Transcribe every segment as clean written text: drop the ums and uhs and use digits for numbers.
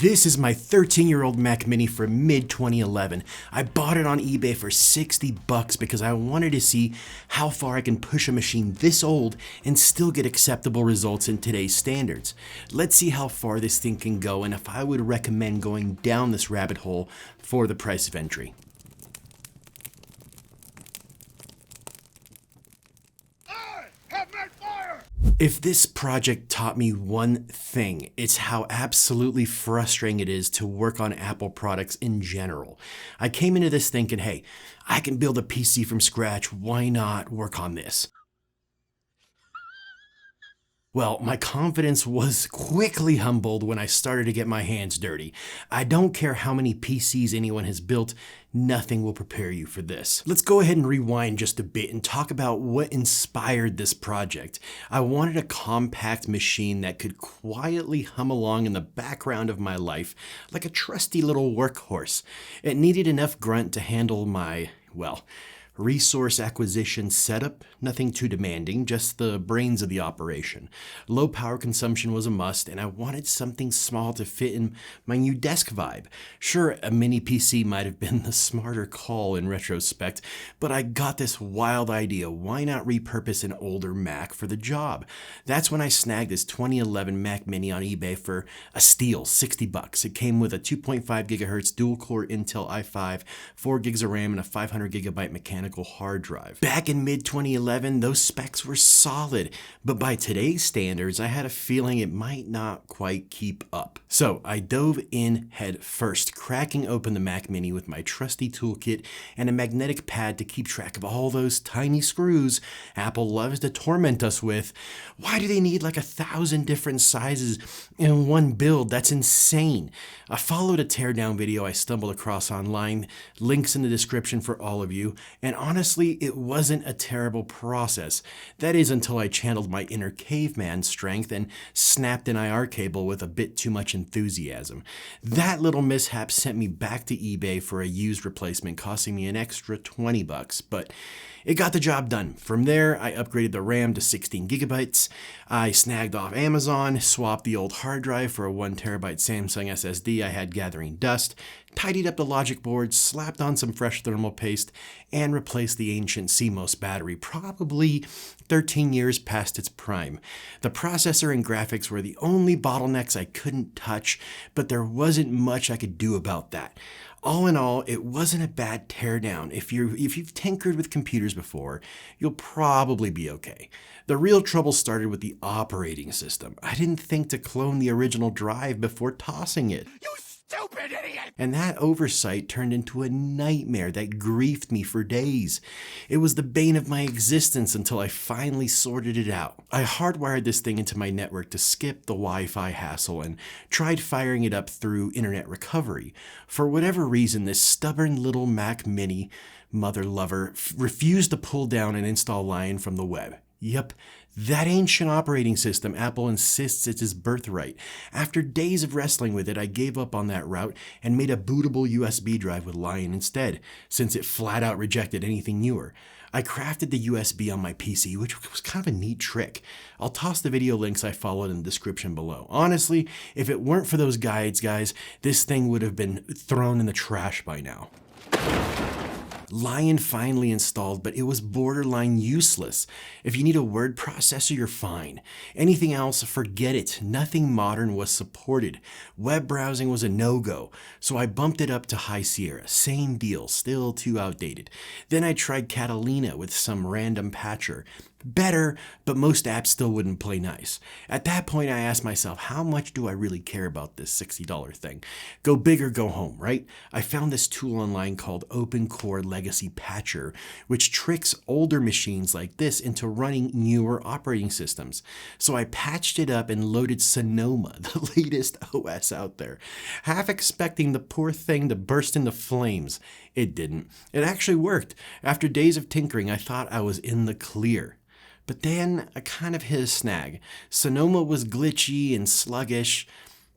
This is my 13-year-old Mac Mini from mid-2011. I bought it on eBay for $60 because I wanted to see how far I can push a machine this old and still get acceptable results in today's standards. Let's see how far this thing can go and if I would recommend going down this rabbit hole for the price of entry. If this project taught me one thing, it's how absolutely frustrating it is to work on Apple products in general. I came into this thinking, hey, I can build a PC from scratch, why not work on this? Well, my confidence was quickly humbled when I started to get my hands dirty. I don't care how many PCs anyone has built, nothing will prepare you for this. Let's go ahead and rewind just a bit and talk about what inspired this project. I wanted a compact machine that could quietly hum along in the background of my life like a trusty little workhorse. It needed enough grunt to handle my, resource acquisition setup, nothing too demanding, just the brains of the operation. Low power consumption was a must, and I wanted something small to fit in my new desk vibe. Sure, a mini PC might have been the smarter call in retrospect, but I got this wild idea, why not repurpose an older Mac for the job? That's when I snagged this 2011 Mac Mini on eBay for a steal, $60. It came with a 2.5 gigahertz dual-core Intel i5, 4 gigs of RAM, and a 500 gigabyte mechanical hard drive. Back in mid-2011, those specs were solid, but by today's standards, I had a feeling it might not quite keep up. So I dove in head first, cracking open the Mac Mini with my trusty toolkit and a magnetic pad to keep track of all those tiny screws Apple loves to torment us with. Why do they need like 1,000 different sizes in one build? That's insane. I followed a teardown video I stumbled across online, links in the description for all of you, and honestly, it wasn't a terrible process. That is until I channeled my inner caveman strength and snapped an IR cable with a bit too much enthusiasm. That little mishap sent me back to eBay for a used replacement, costing me an extra $20, but it got the job done. From there, I upgraded the RAM to 16 gigabytes. I snagged off Amazon, swapped the old hard drive for a 1 terabyte Samsung SSD I had gathering dust, tidied up the logic board, slapped on some fresh thermal paste, and replaced the ancient CMOS battery, probably 13 years past its prime. The processor and graphics were the only bottlenecks I couldn't touch, but there wasn't much I could do about that. All in all, it wasn't a bad teardown. If you've tinkered with computers before, you'll probably be okay. The real trouble started with the operating system. I didn't think to clone the original drive before tossing it. You stupid idiot! And that oversight turned into a nightmare that griefed me for days. It was the bane of my existence until I finally sorted it out. I hardwired this thing into my network to skip the Wi-Fi hassle and tried firing it up through internet recovery. For whatever reason, this stubborn little Mac Mini mother lover refused to pull down and install Lion from the web. Yep, that ancient operating system Apple insists it's his birthright. After days of wrestling with it, I gave up on that route and made a bootable USB drive with Lion instead, since it flat out rejected anything newer. I crafted the USB on my PC, which was kind of a neat trick. I'll toss the video links I followed in the description below. Honestly, if it weren't for those guides, guys, this thing would have been thrown in the trash by now. Lion finally installed, but it was borderline useless. If you need a word processor, you're fine. Anything else, forget it. Nothing modern was supported. Web browsing was a no-go, so I bumped it up to High Sierra. Same deal, still too outdated. Then I tried Catalina with some random patcher. Better, but most apps still wouldn't play nice. At that point, I asked myself, how much do I really care about this $60 thing? Go big or go home, right? I found this tool online called Open Core Legacy Patcher, which tricks older machines like this into running newer operating systems. So I patched it up and loaded Sonoma, the latest OS out there, half expecting the poor thing to burst into flames. It didn't. It actually worked. After days of tinkering, I thought I was in the clear. But then I kind of hit a snag. Sonoma was glitchy and sluggish.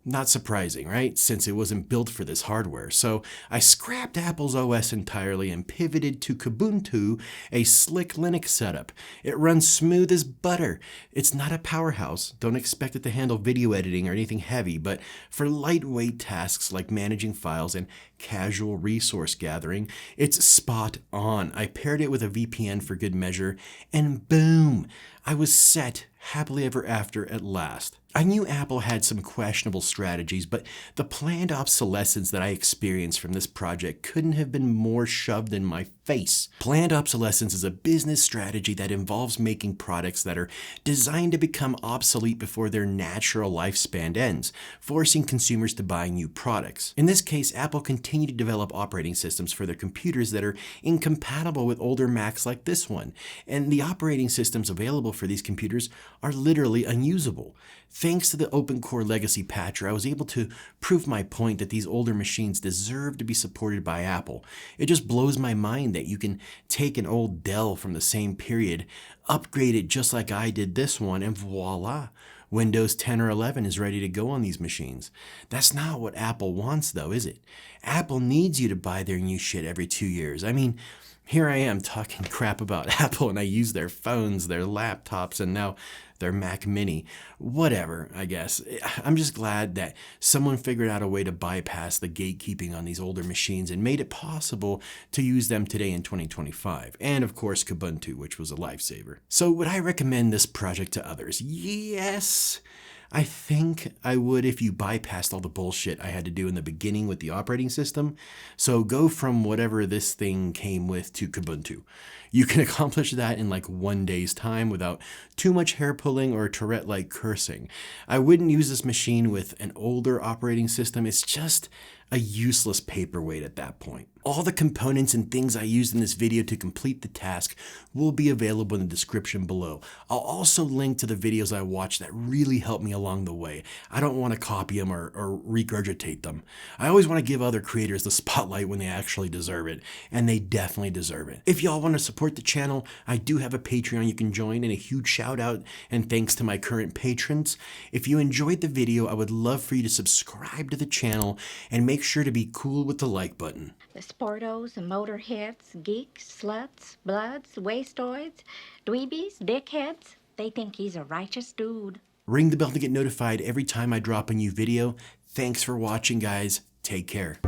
Not surprising, right? Since it wasn't built for this hardware. So I scrapped Apple's OS entirely and pivoted to Kubuntu, a slick Linux setup. It runs smooth as butter. It's not a powerhouse. Don't expect it to handle video editing or anything heavy, but for lightweight tasks like managing files and casual resource gathering, it's spot on. I paired it with a VPN for good measure, and boom, I was set happily ever after at last. I knew Apple had some questionable strategies, but the planned obsolescence that I experienced from this project couldn't have been more shoved in my face. Planned obsolescence is a business strategy that involves making products that are designed to become obsolete before their natural lifespan ends, forcing consumers to buy new products. In this case, Apple continued to develop operating systems for their computers that are incompatible with older Macs like this one, and the operating systems available for these computers are literally unusable. Thanks to the Open Core Legacy patcher, I was able to prove my point that these older machines deserve to be supported by Apple. It just blows my mind that you can take an old Dell from the same period, upgrade it just like I did this one, and voila! Windows 10 or 11 is ready to go on these machines. That's not what Apple wants though, is it? Apple needs you to buy their new shit every 2 years. I mean, here I am talking crap about Apple and I use their phones, their laptops, and now their Mac Mini. Whatever, I guess. I'm just glad that someone figured out a way to bypass the gatekeeping on these older machines and made it possible to use them today in 2025. And of course, Kubuntu, which was a lifesaver. So would I recommend this project to others? Yes. I think I would if you bypassed all the bullshit I had to do in the beginning with the operating system. So go from whatever this thing came with to Kubuntu. You can accomplish that in like 1 day's time without too much hair pulling or Tourette-like cursing. I wouldn't use this machine with an older operating system. It's just a useless paperweight at that point. All the components and things I used in this video to complete the task will be available in the description below. I'll also link to the videos I watched that really helped me along the way. I don't want to copy them or regurgitate them. I always want to give other creators the spotlight when they actually deserve it, and they definitely deserve it. If y'all want to support the channel, I do have a Patreon you can join, and a huge shout out and thanks to my current patrons. If you enjoyed the video, I would love for you to subscribe to the channel and make sure to be cool with the like button. The sportos, the motorheads, geeks, sluts, bloods, wastoids, dweebies, dickheads, they think he's a righteous dude. Ring the bell to get notified every time I drop a new video. Thanks for watching, guys. Take care.